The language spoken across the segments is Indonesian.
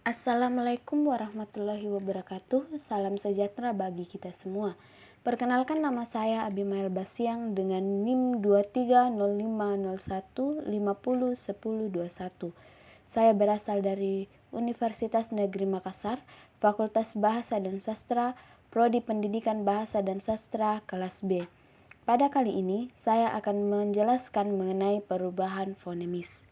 Assalamualaikum warahmatullahi wabarakatuh. Salam sejahtera bagi kita semua. Perkenalkan, nama saya Abimael Basiang dengan NIM 230501501021. Saya berasal dari Universitas Negeri Makassar, Fakultas Bahasa dan Sastra, Prodi Pendidikan Bahasa dan Sastra kelas B. Pada kali ini, saya akan menjelaskan mengenai perubahan fonemis.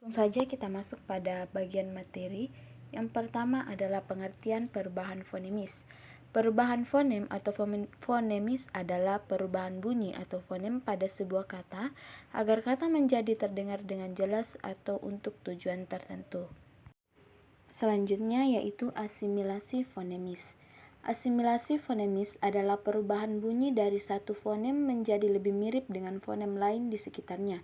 Langsung saja kita masuk pada bagian materi. Yang pertama adalah pengertian perubahan fonemis. Perubahan fonem atau fonemis adalah perubahan bunyi atau fonem pada sebuah kata agar kata menjadi terdengar dengan jelas atau untuk tujuan tertentu. Selanjutnya yaitu asimilasi fonemis. Asimilasi fonemis adalah perubahan bunyi dari satu fonem menjadi lebih mirip dengan fonem lain di sekitarnya.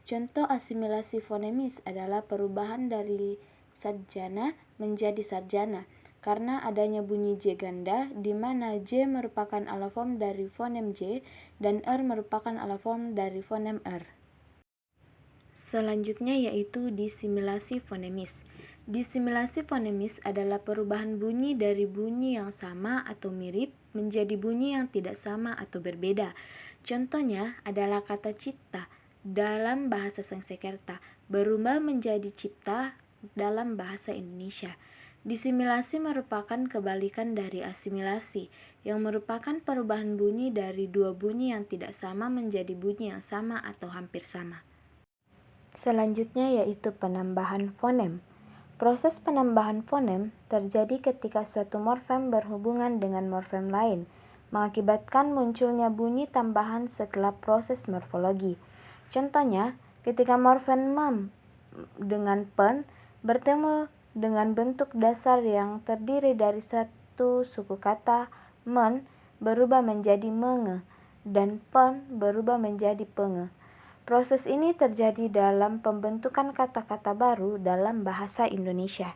Contoh asimilasi fonemis adalah perubahan dari sarjana menjadi sarjana karena adanya bunyi J ganda di mana J merupakan alofom dari fonem J dan R merupakan alofom dari fonem R. Selanjutnya yaitu disimilasi fonemis. Disimilasi fonemis adalah perubahan bunyi dari bunyi yang sama atau mirip menjadi bunyi yang tidak sama atau berbeda. Contohnya adalah kata cipta dalam bahasa Sangsekerta berubah menjadi cipta dalam bahasa Indonesia. Disimilasi merupakan kebalikan dari asimilasi, yang merupakan perubahan bunyi dari dua bunyi yang tidak sama menjadi bunyi yang sama atau hampir sama. Selanjutnya yaitu penambahan fonem. Proses penambahan fonem terjadi ketika suatu morfem berhubungan dengan morfem lain, mengakibatkan munculnya bunyi tambahan setelah proses morfologi. Contohnya, ketika morfem mem dengan pen bertemu dengan bentuk dasar yang terdiri dari satu suku kata, men berubah menjadi menge dan pen berubah menjadi penge. Proses ini terjadi dalam pembentukan kata-kata baru dalam bahasa Indonesia.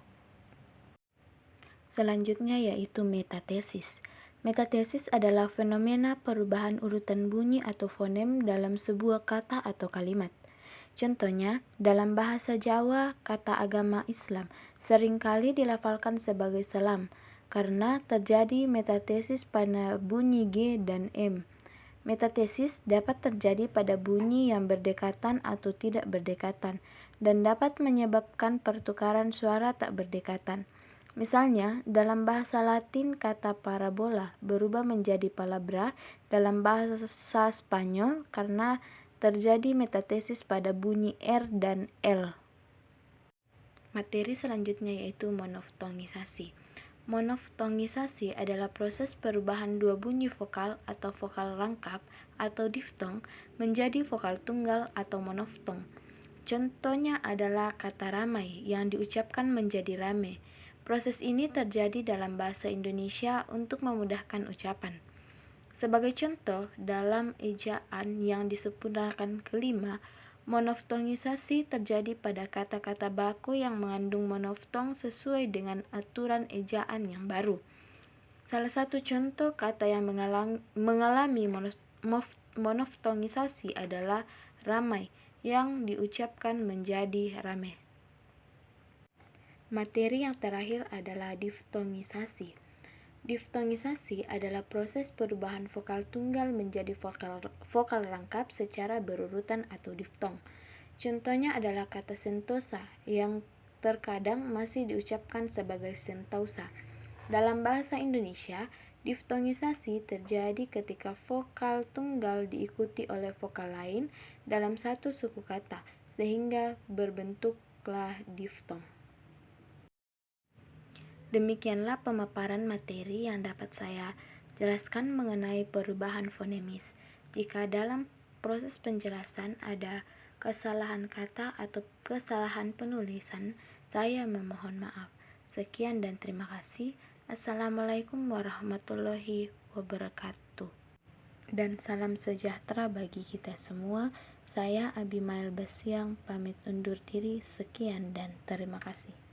Selanjutnya yaitu metatesis. Metatesis adalah fenomena perubahan urutan bunyi atau fonem dalam sebuah kata atau kalimat. Contohnya, dalam bahasa Jawa, kata agama Islam seringkali dilafalkan sebagai salam karena terjadi metatesis pada bunyi G dan M. Metatesis dapat terjadi pada bunyi yang berdekatan atau tidak berdekatan dan dapat menyebabkan pertukaran suara tak berdekatan. Misalnya, dalam bahasa Latin kata parabola berubah menjadi palabra dalam bahasa Spanyol karena terjadi metatesis pada bunyi R dan L. Materi selanjutnya yaitu monoftongisasi. Monoftongisasi adalah proses perubahan dua bunyi vokal atau vokal rangkap atau diftong menjadi vokal tunggal atau monoftong. Contohnya adalah kata ramai yang diucapkan menjadi rame. Proses ini terjadi dalam bahasa Indonesia untuk memudahkan ucapan. Sebagai contoh, dalam ejaan yang disempurnakan kelima, monoftongisasi terjadi pada kata-kata baku yang mengandung monoftong sesuai dengan aturan ejaan yang baru. Salah satu contoh kata yang mengalami monoftongisasi adalah ramai yang diucapkan menjadi rame. Materi yang terakhir adalah diftongisasi. Diftongisasi adalah proses perubahan vokal tunggal menjadi vokal rangkap secara berurutan atau diftong. Contohnya adalah kata sentosa yang terkadang masih diucapkan sebagai sentausa. Dalam bahasa Indonesia, diftongisasi terjadi ketika vokal tunggal diikuti oleh vokal lain dalam satu suku kata, sehingga berbentuklah diftong. Demikianlah pemaparan materi yang dapat saya jelaskan mengenai perubahan fonemis. Jika dalam proses penjelasan ada kesalahan kata atau kesalahan penulisan, saya memohon maaf. Sekian dan terima kasih. Assalamualaikum warahmatullahi wabarakatuh. Dan salam sejahtera bagi kita semua. Saya Abimael Basiang pamit undur diri. Sekian dan terima kasih.